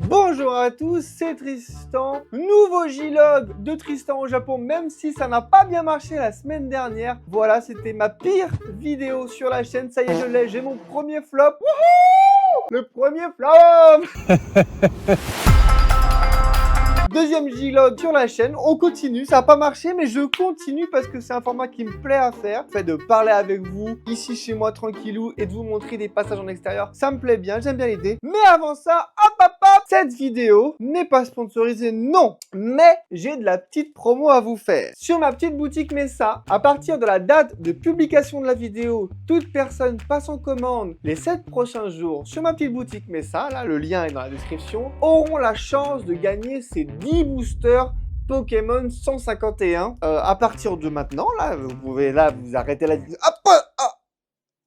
Bonjour à tous, c'est Tristan. Nouveau vlog de Tristan au Japon, même si ça n'a pas bien marché la semaine dernière. Voilà, c'était ma pire vidéo sur la chaîne. Ça y est, je l'ai, j'ai mon premier flop. Wouhou! Le premier flop. Deuxième vlog sur la chaîne, on continue, ça n'a pas marché mais je continue parce que c'est un format qui me plaît à faire. Le fait de parler avec vous, ici chez moi tranquillou et de vous montrer des passages en extérieur, ça me plaît bien, j'aime bien l'idée. Mais avant ça, hop hop hop, cette vidéo n'est pas sponsorisée, non. Mais j'ai de la petite promo à vous faire. Sur ma petite boutique Messa, à partir de la date de publication de la vidéo, toute personne passe en commande les 7 prochains jours sur ma petite boutique Messa, là le lien est dans la description, auront la chance de gagner ces 10 boosters Pokémon 151 à partir de maintenant. Là, vous pouvez vous arrêter la vidéo. Hop, hop.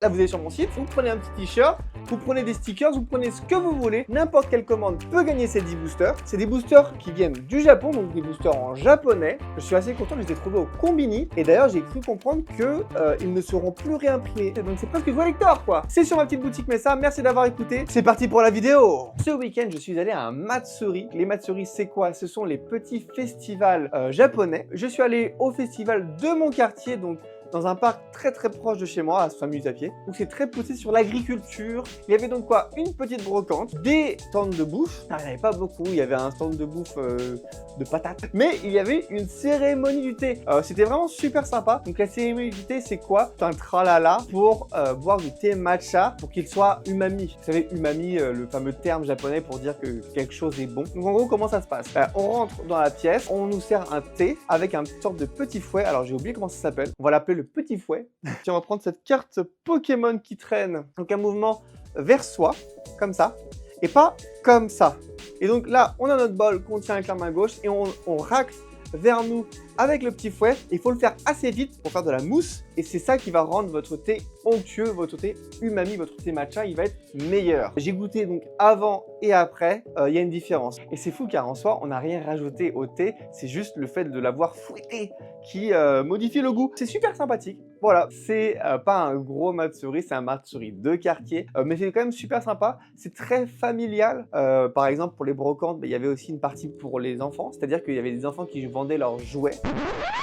Là, vous allez sur mon site, vous prenez un petit t-shirt, vous prenez des stickers, vous prenez ce que vous voulez. N'importe quelle commande peut gagner ces 10 boosters. C'est des boosters qui viennent du Japon, donc des boosters en japonais. Je suis assez content, je les ai trouvés au Combini. Et d'ailleurs, j'ai cru comprendre qu'ils ne seront plus réimprimés. Donc c'est presque collector, quoi. C'est sur ma petite boutique Messa. Merci d'avoir écouté. C'est parti pour la vidéo. Ce week-end, je suis allé à un Matsuri. Les Matsuri, c'est quoi? Ce sont les petits festivals japonais. Je suis allé au festival de mon quartier, donc dans un parc très proche de chez moi, à 5 minutes à pied. Donc c'est très poussé sur l'agriculture. Il y avait donc quoi? Une petite brocante, des stands de bouffe. Il n'y en avait pas beaucoup, il y avait un stand de bouffe de patates. Mais il y avait une cérémonie du thé. C'était vraiment super sympa. Donc la cérémonie du thé, c'est quoi? C'est un tralala pour boire du thé matcha pour qu'il soit umami. Vous savez, umami, le fameux terme japonais pour dire que quelque chose est bon. Donc en gros, comment ça se passe? On rentre dans la pièce, on nous sert un thé avec une sorte de petit fouet. Alors j'ai oublié comment ça s'appelle. On va l'appeler le petit fouet. Puis on va prendre cette carte Pokémon qui traîne. Donc un mouvement vers soi, comme ça, et pas comme ça. Et donc là, on a notre bol qu'on tient avec la main gauche et on racle vers nous avec le petit fouet. Il faut le faire assez vite pour faire de la mousse. Et c'est ça qui va rendre votre thé onctueux, votre thé umami, votre thé matcha, il va être meilleur. J'ai goûté donc avant et après, il y a une différence. Et c'est fou car en soi, on n'a rien rajouté au thé. C'est juste le fait de l'avoir fouetté qui modifie le goût. C'est super sympathique. Voilà, c'est pas un gros Matsuri, c'est un Matsuri de quartier. Mais c'est quand même super sympa. C'est très familial. Par exemple, pour les brocantes, il y avait aussi une partie pour les enfants. C'est-à-dire qu'il y avait des enfants qui vendaient leurs jouets.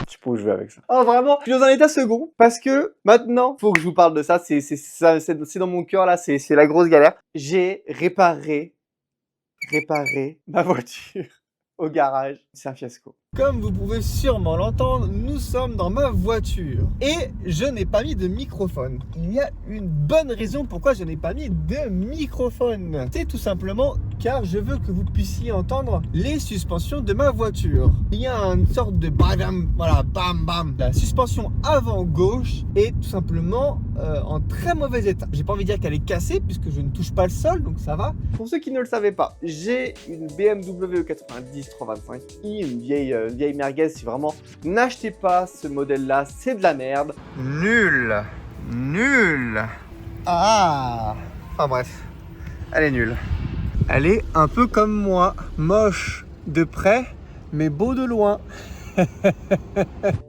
Je sais pas où je vais avec ça. Oh vraiment, je suis dans un état second parce que maintenant, faut que je vous parle de ça. C'est dans mon cœur là, c'est la grosse galère. J'ai réparé ma voiture au garage. C'est un fiasco. Comme vous pouvez sûrement l'entendre, nous sommes dans ma voiture et je n'ai pas mis de microphone. Il y a une bonne raison pourquoi je n'ai pas mis de microphone. C'est tout simplement car je veux que vous puissiez entendre les suspensions de ma voiture. Il y a une sorte de bam, voilà, bam bam. La suspension avant gauche est tout simplement en très mauvais état. J'ai pas envie de dire qu'elle est cassée puisque je ne touche pas le sol, donc ça va. Pour ceux qui ne le savaient pas, j'ai une BMW 90 325i, une vieille merguez. Si vraiment, n'achetez pas ce modèle là, c'est de la merde. Nul. Enfin bref, elle est nulle. Elle est un peu comme moi, moche de près mais beau de loin.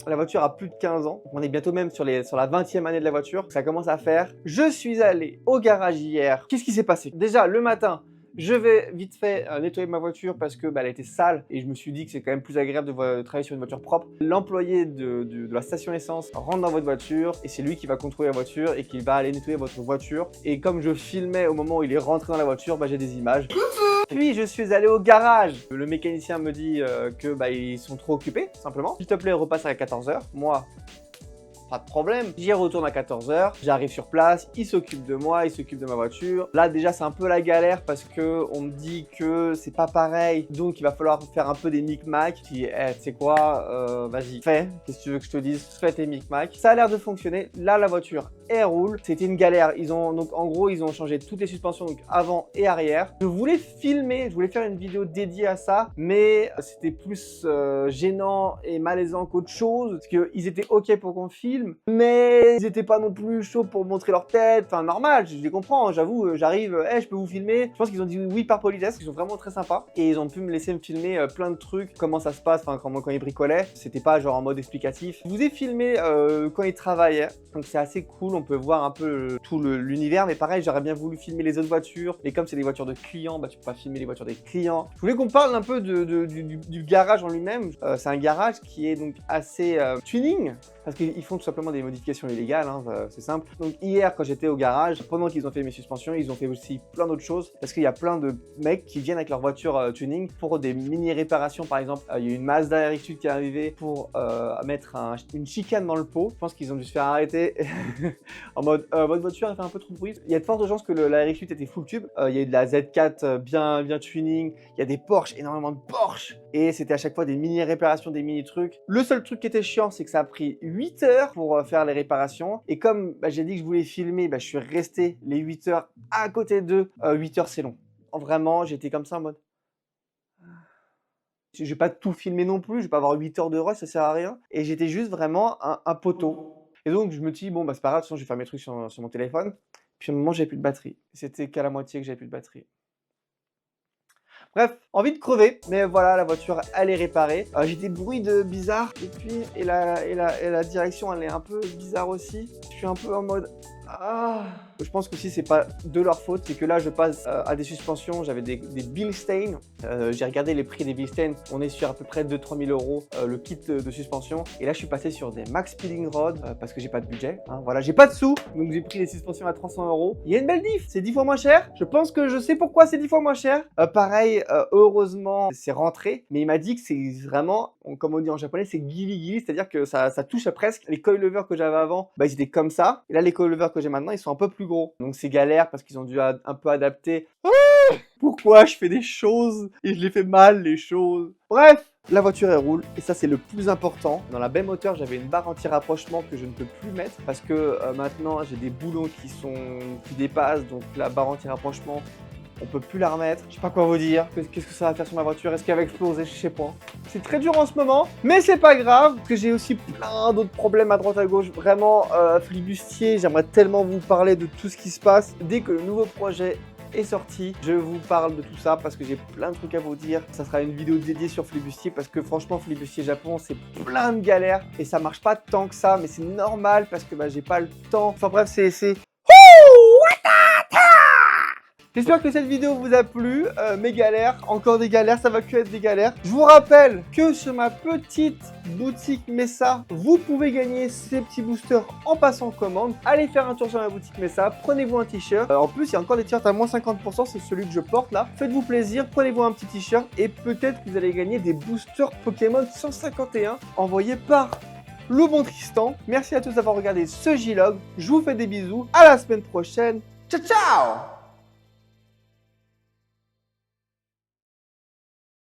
La voiture a plus de 15 ans, on est bientôt même sur la 20e année de la voiture, ça commence à faire. Je suis allé au garage hier. Qu'est-ce qui s'est passé? Déjà le matin, je vais vite fait nettoyer ma voiture parce que elle était sale et je me suis dit que c'est quand même plus agréable de travailler sur une voiture propre. L'employé de la station essence rentre dans votre voiture et c'est lui qui va contrôler la voiture et qui va aller nettoyer votre voiture. Et comme je filmais au moment où il est rentré dans la voiture, j'ai des images. Puis je suis allé au garage. Le mécanicien me dit que ils sont trop occupés, simplement. S'il te plaît, repasse à 14 h. Moi, pas de problème. J'y retourne à 14 h. J'arrive sur place. Il s'occupe de moi, il s'occupe de ma voiture. Là, déjà, c'est un peu la galère parce que on me dit que c'est pas pareil. Donc, il va falloir faire un peu des micmacs. Je dis, tu sais quoi, vas-y, fais. Qu'est-ce que tu veux que je te dise? Fais tes micmacs. Ça a l'air de fonctionner. Là, la voiture, elle roule. C'était une galère. Donc, en gros, ils ont changé toutes les suspensions, donc avant et arrière. Je voulais filmer, je voulais faire une vidéo dédiée à ça, mais c'était plus gênant et malaisant qu'autre chose parce qu'ils étaient OK pour qu'on filme. Mais ils n'étaient pas non plus chauds pour montrer leur tête. Enfin, normal, je les comprends, j'avoue, j'arrive, je peux vous filmer. Je pense qu'ils ont dit oui par politesse, ils sont vraiment très sympas. Et ils ont pu me laisser me filmer plein de trucs, comment ça se passe, enfin, quand ils bricolaient. C'était pas genre en mode explicatif. Je vous ai filmé quand ils travaillaient, donc c'est assez cool. on peut voir un peu tout l'univers, mais pareil, j'aurais bien voulu filmer les autres voitures, mais comme c'est des voitures de clients, bah tu peux pas filmer les voitures des clients. Je voulais qu'on parle un peu du garage en lui-même. C'est un garage qui est donc assez tuning, parce qu'ils font tout simplement des modifications illégales, hein, c'est simple. Donc hier, quand j'étais au garage, pendant qu'ils ont fait mes suspensions, ils ont fait aussi plein d'autres choses, parce qu'il y a plein de mecs qui viennent avec leur voiture tuning pour des mini réparations. Par exemple, il y a une Mazda RX-8 qui est arrivée pour mettre une chicane dans le pot. Je pense qu'ils ont dû se faire arrêter en mode votre voiture elle fait un peu trop de bruit. Il y a de fortes chances que la RX-8 était full tube. Il y a eu de la Z4 bien tuning, il y a des Porsche, énormément de Porsche, et c'était à chaque fois des mini réparations, des mini trucs. Le seul truc qui était chiant, c'est que ça a pris 8 heures pour faire les réparations, et comme j'ai dit que je voulais filmer, je suis resté les 8 heures à côté d'eux. 8 heures c'est long. Vraiment, j'étais comme ça en mode... Je vais pas tout filmer non plus, je vais pas avoir 8 heures de rush, ça sert à rien. Et j'étais juste vraiment un poteau. Et donc je me dis, bon c'est pas grave, de toute façon je vais faire mes trucs sur mon téléphone. Puis à un moment j'avais plus de batterie. C'était qu'à la moitié que j'avais plus de batterie. Bref, envie de crever, mais voilà, la voiture elle est réparée. J'ai des bruits bizarres, et puis la direction elle est un peu bizarre aussi. Je suis un peu en mode... Je pense que si c'est pas de leur faute, c'est que là je passe à des suspensions, j'avais des Bilstein. J'ai regardé les prix des Bilstein, on est sur à peu près 2-3 000 € le kit de suspension. Et là je suis passé sur des Max Speeding Rod parce que j'ai pas de budget. Hein, voilà, j'ai pas de sous, donc j'ai pris les suspensions à 300 €. Il y a une belle diff, c'est 10 fois moins cher. Je pense que je sais pourquoi c'est 10 fois moins cher. Pareil, heureusement c'est rentré, mais il m'a dit que c'est vraiment, comme on dit en japonais, c'est gili, c'est-à-dire que ça touche à presque. Les coilovers que j'avais avant, ils étaient comme ça. Et là les coilovers que j'ai maintenant, ils sont un peu plus gros. Donc c'est galère parce qu'ils ont dû un peu adapter. Pourquoi je fais des choses et je les fais mal, les choses. Bref, la voiture elle roule et ça c'est le plus important. Dans la belle moteur, j'avais une barre anti-rapprochement que je ne peux plus mettre parce que maintenant j'ai des boulons qui dépassent, donc la barre anti-rapprochement, on peut plus la remettre. Je sais pas quoi vous dire. Qu'est-ce que ça va faire sur ma voiture? Est-ce qu'elle va exploser? Je sais pas. C'est très dur en ce moment, mais c'est pas grave, parce que j'ai aussi plein d'autres problèmes à droite à gauche. Vraiment, flibustier, j'aimerais tellement vous parler de tout ce qui se passe. Dès que le nouveau projet est sorti, je vous parle de tout ça parce que j'ai plein de trucs à vous dire. Ça sera une vidéo dédiée sur flibustier parce que franchement, flibustier Japon, c'est plein de galères et ça marche pas tant que ça, mais c'est normal parce que j'ai pas le temps. Enfin bref, c'est... J'espère que cette vidéo vous a plu, mes galères, encore des galères, ça va que être des galères. Je vous rappelle que sur ma petite boutique Messa, vous pouvez gagner ces petits boosters en passant commande. Allez faire un tour sur ma boutique Messa, prenez-vous un t-shirt. En plus, il y a encore des t-shirts à moins 50%, c'est celui que je porte là. Faites-vous plaisir, prenez-vous un petit t-shirt et peut-être que vous allez gagner des boosters Pokémon 151 envoyés par le bon Tristan. Merci à tous d'avoir regardé ce Vlog, je vous fais des bisous, à la semaine prochaine, ciao ciao!